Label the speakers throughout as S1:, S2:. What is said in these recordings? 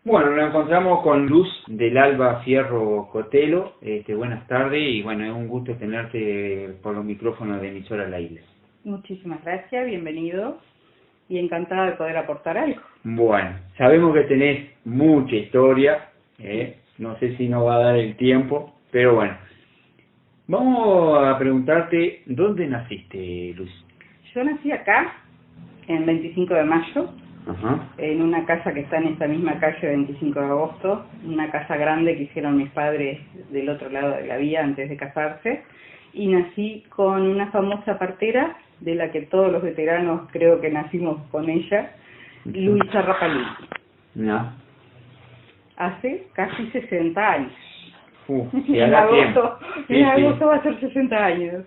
S1: Bueno, nos encontramos con Luz del Alba Fierro Cotelo. Buenas tardes y bueno, es un gusto tenerte por los micrófonos de Emisora La Isla.
S2: Muchísimas gracias, bienvenido y encantada de poder aportar algo.
S1: Bueno, sabemos que tenés mucha historia, no sé si nos va a dar el tiempo, pero bueno, vamos a preguntarte, ¿dónde naciste, Luz?
S2: Yo nací acá, en 25 de mayo,
S1: Ajá.
S2: en una casa que está en esta misma calle 25 de agosto, una casa grande que hicieron mis padres del otro lado de la vía antes de casarse, y nací con una famosa partera, de la que todos los veteranos creo que nacimos con ella, Luisa Rapalini.
S1: No.
S2: Hace casi 60 años.
S1: Ya
S2: En
S1: da tiempo.
S2: agosto,
S1: Sí,
S2: en agosto
S1: sí.
S2: va a ser 60 años.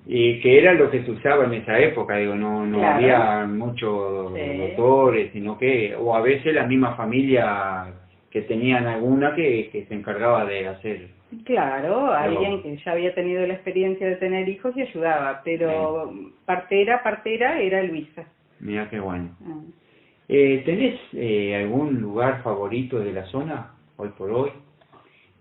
S1: Y que era lo que se usaba en esa época, digo, no
S2: Claro.
S1: había muchos
S2: Sí.
S1: doctores, sino que, o a veces la misma familia que tenían alguna que se encargaba de hacer.
S2: Claro,
S1: Pero,
S2: alguien que ya había tenido la experiencia de tener hijos y ayudaba, pero partera era Luisa.
S1: mira qué bueno.
S2: Ah.
S1: ¿Tenés algún lugar favorito de la zona, hoy por hoy?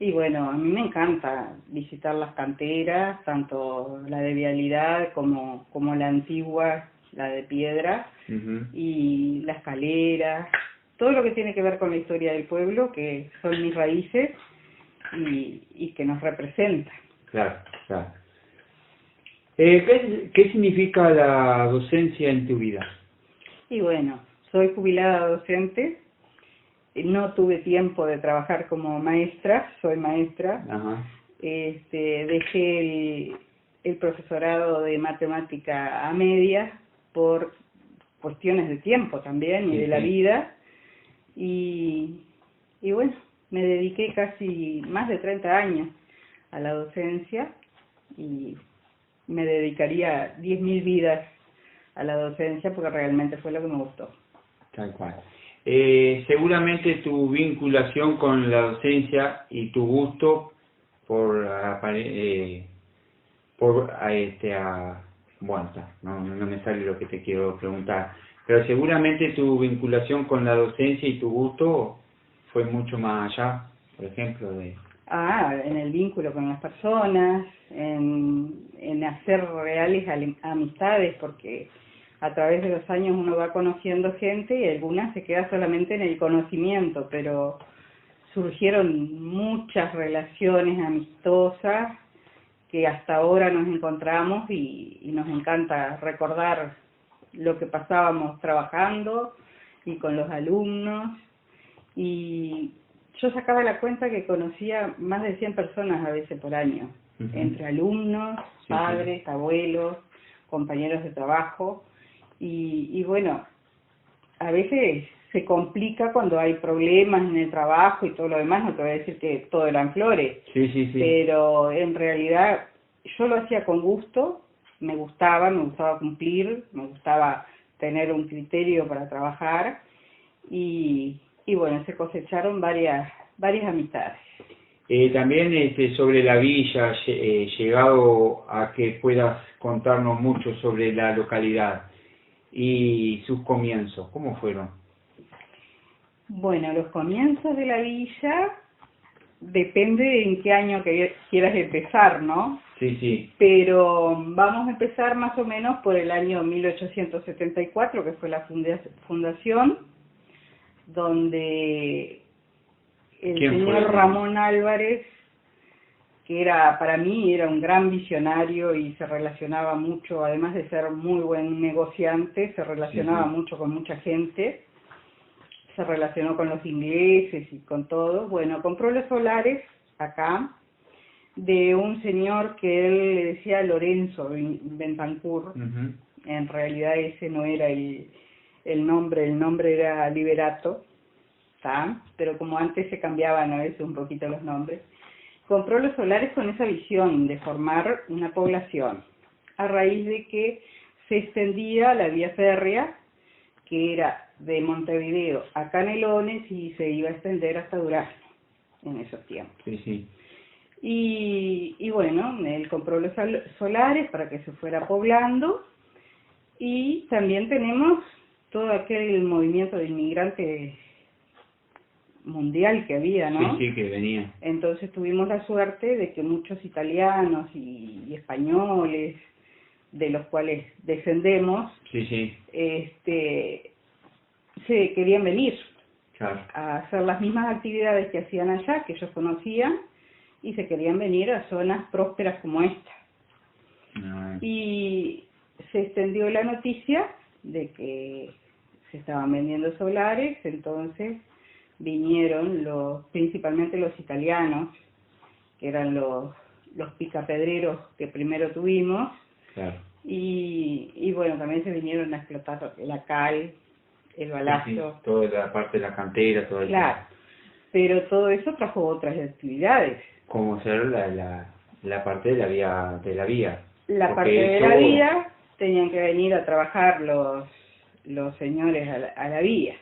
S2: Y bueno, a mí me encanta visitar las canteras, tanto la de Vialidad como la antigua, la de piedra,
S1: Ujú.
S2: y la escalera, todo lo que tiene que ver con la historia del pueblo, que son mis raíces y que nos representa.
S1: Claro, claro. ¿Qué significa la docencia en tu vida?
S2: Y bueno, soy jubilada docente, no tuve tiempo de trabajar como maestra, soy maestra.
S1: Ajá.
S2: Dejé el profesorado de matemática a medias por cuestiones de tiempo también y
S1: Sí,
S2: de la
S1: sí.
S2: vida, y bueno, me dediqué casi más de 30 años a la docencia y me dedicaría 10.000 vidas a la docencia porque realmente fue lo que me gustó.
S1: Tal cual. Seguramente tu vinculación con la docencia y tu gusto bueno, no me sale lo que te quiero preguntar, pero seguramente tu vinculación con la docencia y tu gusto fue mucho más allá, por ejemplo, de...
S2: En el vínculo con las personas, en hacer reales amistades, porque a través de los años uno va conociendo gente y algunas se queda solamente en el conocimiento, pero surgieron muchas relaciones amistosas que hasta ahora nos encontramos y nos encanta recordar lo que pasábamos trabajando y con los alumnos. Y yo sacaba la cuenta que conocía más de 100 personas a veces por año,
S1: Ujú.
S2: entre alumnos,
S1: Sí,
S2: padres,
S1: sí.
S2: abuelos, compañeros de trabajo, y bueno, a veces se complica cuando hay problemas en el trabajo y todo lo demás, no te voy a decir que todo eran flores,
S1: Sí, sí, sí.
S2: pero en realidad yo lo hacía con gusto, me gustaba cumplir, me gustaba tener un criterio para trabajar, y bueno, se cosecharon varias amistades.
S1: También sobre la villa, llegado a que puedas contarnos mucho sobre la localidad y sus comienzos, ¿cómo fueron?
S2: Bueno, los comienzos de la villa depende en qué año que quieras empezar, ¿no?
S1: Sí, sí.
S2: Pero vamos a empezar más o menos por el año 1874, que fue la fundación, donde el
S1: ¿Quién fue?
S2: señor Ramón Álvarez, que para mí era un gran visionario y se relacionaba mucho, además de ser muy buen negociante, se relacionaba
S1: Sí, sí.
S2: mucho con mucha gente, se relacionó con los ingleses y con todo. Bueno, compró los solares acá de un señor que él le decía Lorenzo Bentancur.
S1: Ujú.
S2: En realidad ese no era el nombre era Liberato, ¿tá? Pero como antes se cambiaban a veces un poquito los nombres. Compró los solares con esa visión de formar una población, a raíz de que se extendía la vía férrea, que era de Montevideo a Canelones y se iba a extender hasta Durazno en esos tiempos.
S1: Sí, sí.
S2: Y bueno, él compró los solares para que se fuera poblando, y también tenemos todo aquel movimiento de inmigrantes mundial que había, ¿no?
S1: Sí, sí, que venía.
S2: Entonces tuvimos la suerte de que muchos italianos y españoles, de los cuales descendemos,
S1: Sí, sí,
S2: se querían venir
S1: claro.
S2: a hacer las mismas actividades que hacían allá, que ellos conocían, y se querían venir a zonas prósperas como esta.
S1: Ah,
S2: Y se extendió la noticia de que se estaban vendiendo solares, entonces vinieron principalmente los italianos, que eran los picapedreros que primero tuvimos,
S1: claro.
S2: y bueno, también se vinieron a explotar la cal, el balasto.
S1: Sí, sí, toda la parte de la cantera, todo eso.
S2: Claro, pero todo eso trajo otras actividades.
S1: Como ser la parte de la vía,
S2: La
S1: Porque
S2: parte de
S1: eso,
S2: la vía tenían que venir a trabajar los señores a la vía,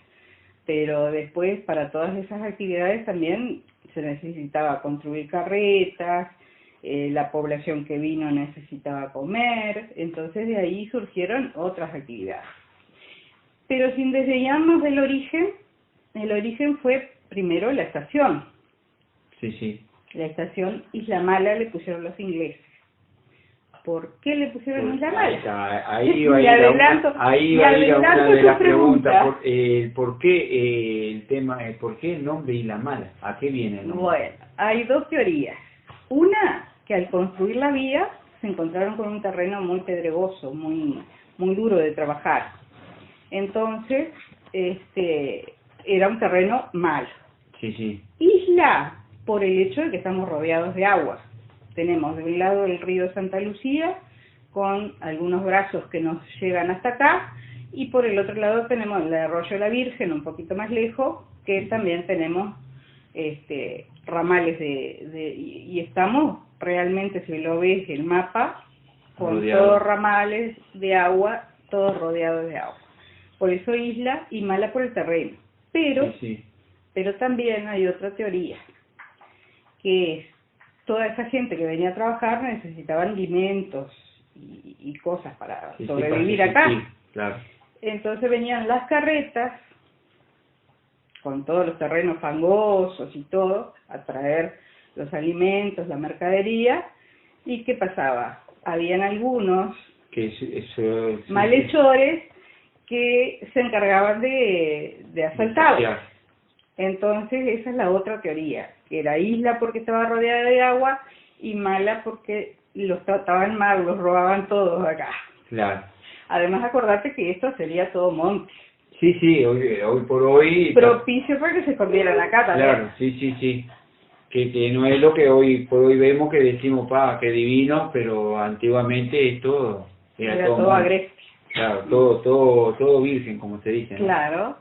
S2: pero después para todas esas actividades también se necesitaba construir carretas, la población que vino necesitaba comer, entonces de ahí surgieron otras actividades. Pero sin desdeñarnos del origen, el origen fue primero la estación.
S1: sí, sí.
S2: La estación Isla Mala le pusieron los ingleses. ¿Por qué le pusieron Isla Mala?
S1: Ahí va a ir una de las preguntas. ¿Por qué el tema, por qué el nombre Isla Mala? ¿A qué viene el nombre?
S2: Bueno, hay dos teorías. Una, que al construir la vía se encontraron con un terreno muy pedregoso, muy duro de trabajar. Entonces, era un terreno malo.
S1: Sí, sí.
S2: Isla, por el hecho de que estamos rodeados de agua. Tenemos de un lado el río Santa Lucía, con algunos brazos que nos llegan hasta acá, y por el otro lado tenemos el arroyo La Virgen, un poquito más lejos, que también tenemos ramales y estamos realmente, si lo ves el mapa, con todos ramales de agua, todos rodeados de agua. Por eso isla y mala por el terreno. Pero,
S1: sí, sí.
S2: Pero también hay otra teoría, que es toda esa gente que venía a trabajar necesitaban alimentos y cosas para sobrevivir acá.
S1: Sí, claro.
S2: Entonces venían las carretas con todos los terrenos fangosos y todo a traer los alimentos, la mercadería. ¿Y qué pasaba? Habían algunos malhechores que se encargaban de asaltarlos. Entonces esa es la otra teoría, que era isla porque estaba rodeada de agua y mala porque los trataban mal, los robaban todos acá.
S1: Claro.
S2: Además acordate que esto sería todo monte.
S1: Sí, sí, hoy por hoy...
S2: Propicio para que se escondieran acá también.
S1: Claro, sí, sí, sí. Que no es lo que hoy por hoy vemos, que decimos, qué divino, pero antiguamente esto
S2: era todo agreste.
S1: Claro, todo virgen, como se dice, ¿no?
S2: Claro.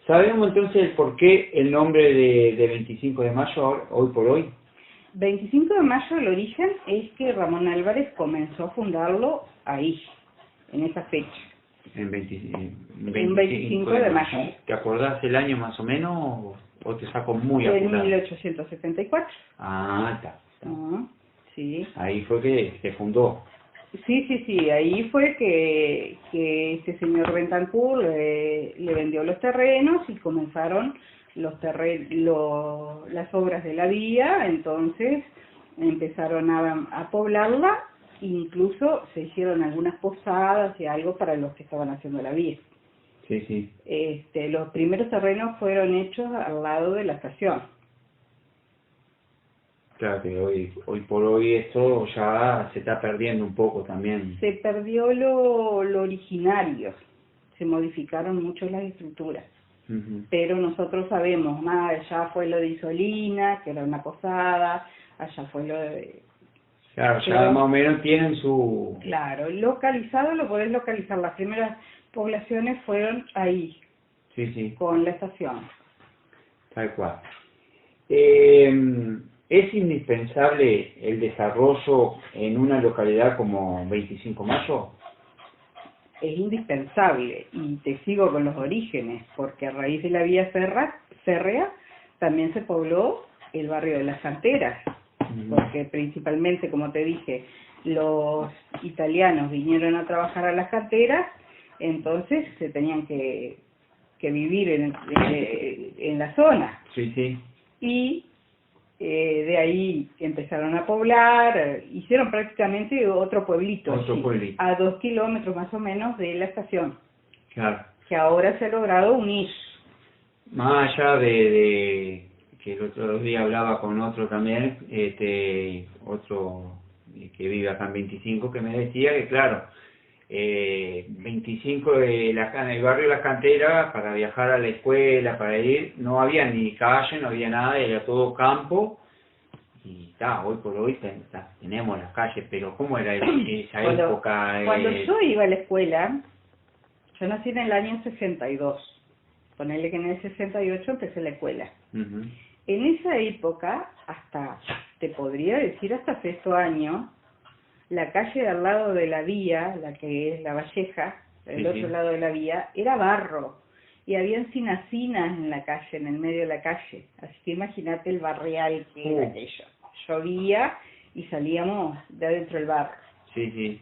S1: ¿Sabemos entonces el por qué el nombre de 25 de mayo hoy por hoy?
S2: 25 de mayo, el origen es que Ramón Álvarez comenzó a fundarlo ahí, en esa fecha.
S1: En
S2: 25 de mayo.
S1: ¿Te acordás el año más o menos o te saco muy apurado?
S2: En 1874.
S1: Ah, está.
S2: Sí.
S1: Ahí fue que se fundó.
S2: Sí, ahí fue que este señor Bentancur le vendió los terrenos y comenzaron las obras de la vía, entonces empezaron a poblarla, incluso se hicieron algunas posadas y algo para los que estaban haciendo la vía.
S1: Sí, sí.
S2: Los primeros terrenos fueron hechos al lado de la estación.
S1: Claro que hoy por hoy esto ya se está perdiendo un poco también.
S2: Se perdió lo originario, se modificaron mucho las estructuras. Pero nosotros sabemos, allá fue lo de Isolina, que era una posada, allá fue lo de...
S1: Claro, ya más o menos tienen su...
S2: Claro, localizado lo podés localizar, las primeras poblaciones fueron ahí,
S1: sí,
S2: con la estación.
S1: Tal cual. ¿Es indispensable el desarrollo en una localidad como 25 Mayo?
S2: Es indispensable, y te sigo con los orígenes, porque a raíz de la vía férrea también se pobló el barrio de las Canteras, porque principalmente, como te dije, los italianos vinieron a trabajar a las canteras, entonces se tenían que que vivir en la zona.
S1: Sí, sí.
S2: Y de ahí empezaron a poblar, hicieron prácticamente otro pueblito,
S1: Otro pueblito.
S2: a 2 kilómetros más o menos de la estación,
S1: Claro.
S2: que ahora se ha logrado unir.
S1: Más allá de que el otro día hablaba con otro también, otro que vive acá en 25, que me decía que claro, 25 en el barrio de Las Canteras, para viajar a la escuela, para ir, no había ni calle, no había nada, era todo campo. Y hoy por hoy tenemos las calles, pero ¿cómo era esa época?
S2: Cuando yo iba a la escuela, yo nací en el año 62. Ponerle que en el 68 empecé la escuela.
S1: Uh-huh.
S2: En esa época, te podría decir hasta sexto año, la calle de al lado de la vía, la que es la Valleja, el otro lado de la vía, era barro. Y habían cinacinas en la calle, en el medio de la calle. Así que imagínate el barrial que era aquello. Llovía y salíamos de adentro del barro.
S1: Sí, sí.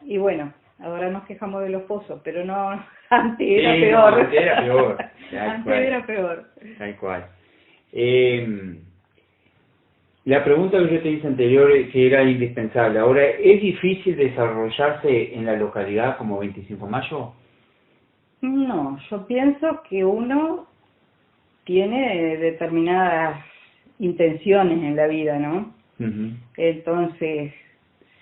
S2: Y bueno, ahora nos quejamos de los pozos, pero no, antes era peor.
S1: No, antes era peor.
S2: Antes era peor.
S1: Tal cual. La pregunta que yo te hice anterior, que era indispensable. Ahora, ¿es difícil desarrollarse en la localidad como 25 de Mayo?
S2: No, yo pienso que uno tiene determinadas intenciones en la vida, ¿no?
S1: Uh-huh.
S2: Entonces,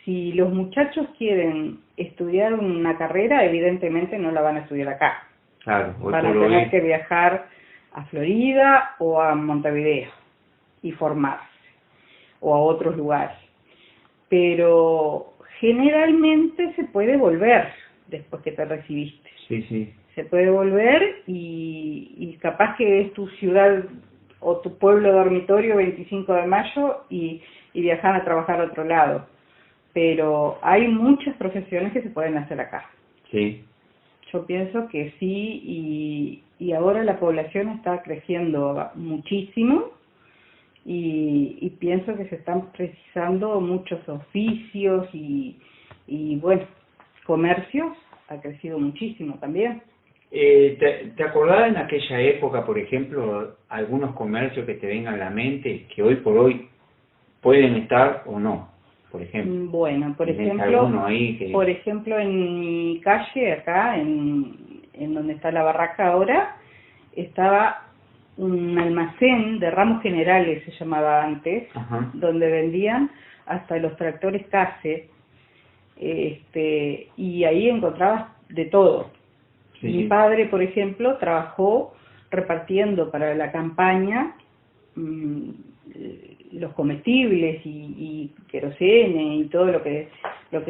S2: si los muchachos quieren estudiar una carrera, evidentemente no la van a estudiar acá.
S1: Claro,
S2: van a tener que viajar a Florida o a Montevideo y formarse, o a otros lugares. Pero generalmente se puede volver después que te recibiste.
S1: Sí, sí.
S2: Se puede volver y capaz que es tu ciudad o tu pueblo dormitorio 25 de mayo y viajar a trabajar a otro lado. Pero hay muchas profesiones que se pueden hacer acá.
S1: Sí.
S2: Yo pienso que sí, y ahora la población está creciendo muchísimo y pienso que se están precisando muchos oficios y bueno, comercios ha crecido muchísimo también.
S1: ¿Te acordás en aquella época, por ejemplo, algunos comercios que te vengan a la mente que hoy por hoy pueden estar o no? Por ejemplo.
S2: Bueno, por ejemplo, en mi calle, acá, en donde está la barraca ahora, estaba un almacén de ramos generales, se llamaba antes,
S1: ajá,
S2: donde vendían hasta los tractores Case, y ahí encontrabas de todo.
S1: Sí,
S2: Mi padre, por ejemplo, trabajó repartiendo para la campaña los comestibles y querosene y todo lo que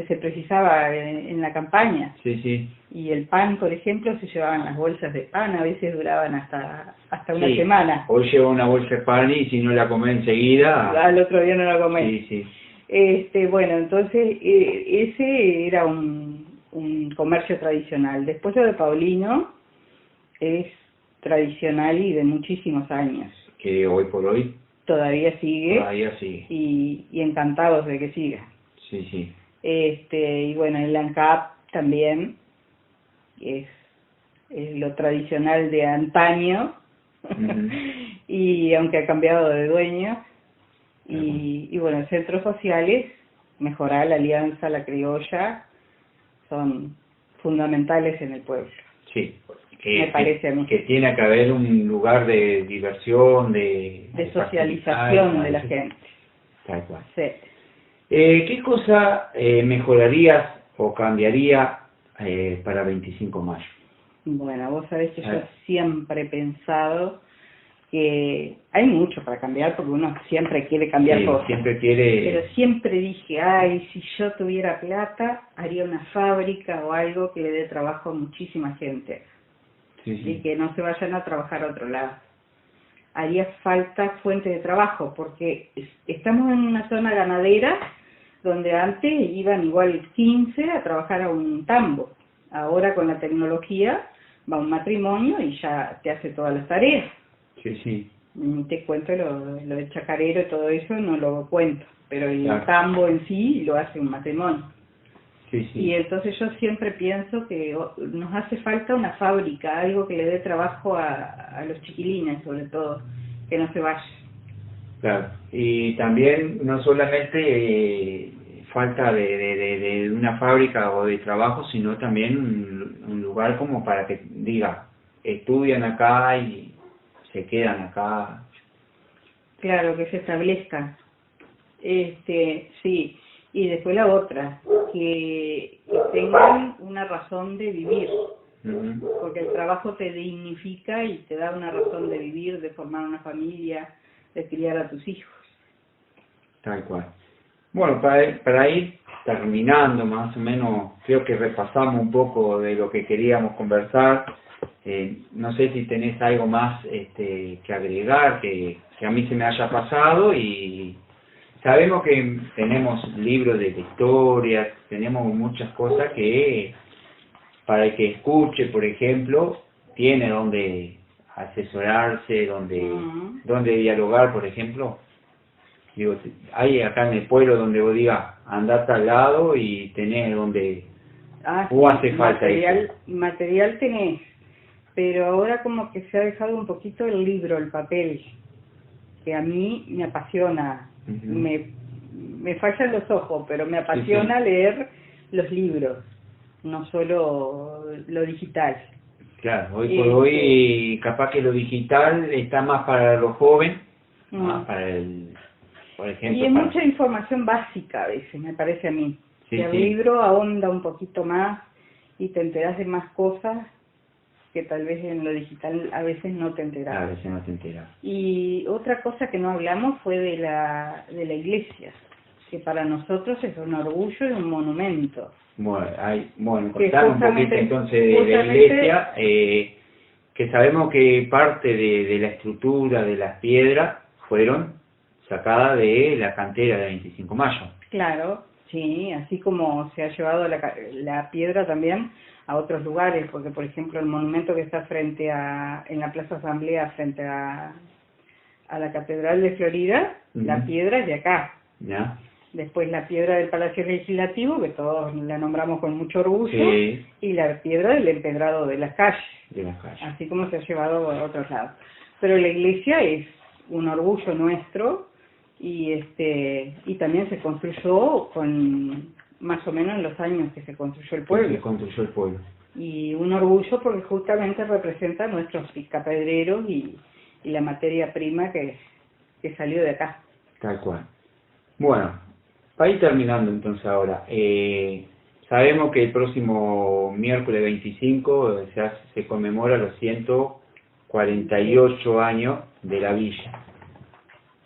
S2: se precisaba en la campaña.
S1: Sí, sí.
S2: Y el pan, por ejemplo, se llevaban las bolsas de pan, a veces duraban hasta una semana.
S1: Hoy lleva una bolsa de pan y si no la comés enseguida...
S2: Al otro día no la comés.
S1: Sí, sí.
S2: Bueno, entonces ese era un comercio tradicional. Después lo de Paulino es tradicional y de muchísimos años.
S1: Que hoy por hoy
S2: todavía sigue.
S1: Todavía sigue.
S2: Y encantados de que siga.
S1: Sí, sí.
S2: Y bueno, el ANCAP también es lo tradicional de antaño. Uh-huh. Y aunque ha cambiado de dueño. Y bueno, centros sociales, Mejorar, la Alianza, la Criolla, son fundamentales en el pueblo.
S1: Sí,
S2: me parece a mí.
S1: Que tiene que haber un lugar de diversión, de
S2: socialización de la gente.
S1: Tal cual.
S2: Sí.
S1: ¿Qué cosa mejorarías o cambiaría para 25 de mayo?
S2: Bueno, vos sabés que yo siempre he pensado que hay mucho para cambiar, porque uno siempre quiere cambiar cosas.
S1: Siempre quiere...
S2: Pero siempre dije, si yo tuviera plata, haría una fábrica o algo que le dé trabajo a muchísima gente.
S1: Sí, sí.
S2: Y que no se vayan a trabajar a otro lado. Haría falta fuente de trabajo, porque estamos en una zona ganadera donde antes iban igual 15 a trabajar a un tambo. Ahora con la tecnología va un matrimonio y ya te hace todas las tareas.
S1: Sí, sí.
S2: Te cuento lo del chacarero y todo eso, no lo cuento, pero el tambo en sí lo hace un matrimonio.
S1: Sí, sí.
S2: Y entonces yo siempre pienso que nos hace falta una fábrica, algo que le dé trabajo a los chiquilines, sobre todo, que no se vayan.
S1: Claro, y también no solamente falta de una fábrica o de trabajo, sino también un lugar como para que diga, estudian acá y se quedan acá.
S2: Claro, que se establezca. Sí, y después la otra, que tengan una razón de vivir, porque el trabajo te dignifica y te da una razón de vivir, de formar una familia, de criar a tus hijos.
S1: Tal cual. Bueno, para ir terminando más o menos, creo que repasamos un poco de lo que queríamos conversar. No sé si tenés algo más que agregar, que a mí se me haya pasado, y sabemos que tenemos libros de historia, tenemos muchas cosas que para el que escuche, por ejemplo, tiene donde asesorarse, donde dialogar, por ejemplo. Digo, hay acá en el pueblo donde vos digas, andá a tal lado y tenés donde o hace falta eso.
S2: Material tenés, pero ahora como que se ha dejado un poquito el libro, el papel, que a mí me apasiona. Me fallan los ojos, pero me apasiona leer los libros, no solo lo digital.
S1: Claro, hoy por hoy capaz que lo digital está más para los jóvenes, más para el, por ejemplo.
S2: Y es mucha información básica a veces, me parece a mí.
S1: Sí,
S2: el libro ahonda un poquito más y te enteras de más cosas que tal vez en lo digital a veces no te enteras.
S1: A veces no te enteras.
S2: Y otra cosa que no hablamos fue de la iglesia, que para nosotros es un orgullo y un monumento.
S1: Bueno, contamos un poquito entonces de la iglesia, que sabemos que parte de la estructura de las piedras fueron sacadas de la cantera de 25 de Mayo.
S2: Claro, sí, así como se ha llevado la piedra también a otros lugares, porque por ejemplo el monumento que está en la Plaza Asamblea, frente a la Catedral de Florida, la piedra es de acá.
S1: ¿Ya?
S2: Después la piedra del Palacio Legislativo, que todos la nombramos con mucho orgullo,
S1: sí.
S2: Y la piedra del empedrado de las calles,
S1: así
S2: como se ha llevado a otros lados. Pero la iglesia es un orgullo nuestro, y también se construyó más o menos en los años que se construyó el pueblo. Y un orgullo porque justamente representa a nuestros picapedreros y la materia prima que salió de acá.
S1: Tal cual. Bueno, para ir terminando entonces ahora, sabemos que el próximo miércoles 25 se conmemora los 148 años de la villa.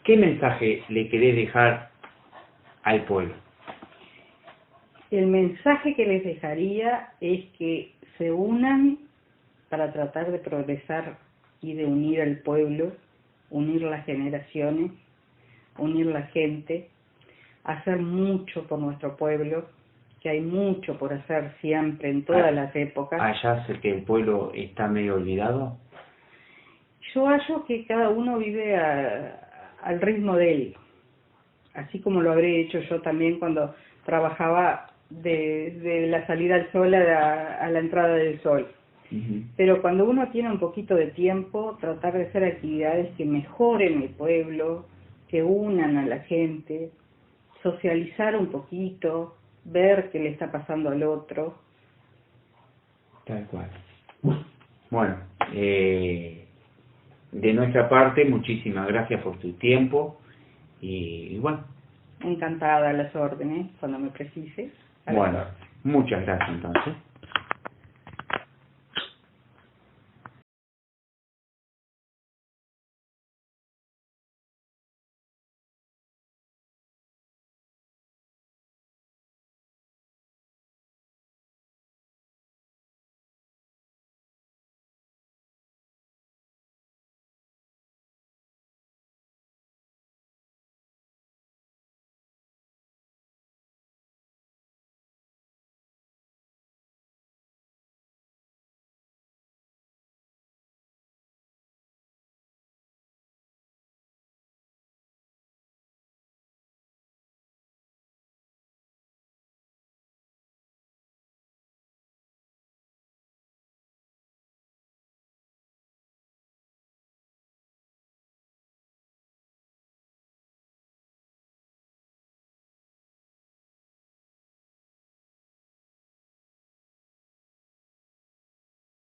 S1: ¿Qué mensaje le querés dejar al pueblo?
S2: El mensaje que les dejaría es que se unan para tratar de progresar y de unir al pueblo, unir las generaciones, unir la gente, hacer mucho por nuestro pueblo, que hay mucho por hacer siempre, en todas las épocas.
S1: ¿Allá sé que el pueblo está medio olvidado?
S2: Yo hallo que cada uno vive al ritmo de él, así como lo habré hecho yo también cuando trabajaba de la salida al sol a la entrada del sol. Pero cuando uno tiene un poquito de tiempo, tratar de hacer actividades que mejoren el pueblo, que unan a la gente, socializar un poquito, ver qué le está pasando al otro.
S1: Tal cual. Bueno, de nuestra parte, muchísimas gracias por tu tiempo y bueno.
S2: Encantada a las órdenes, cuando me precises.
S1: Bueno, muchas gracias entonces.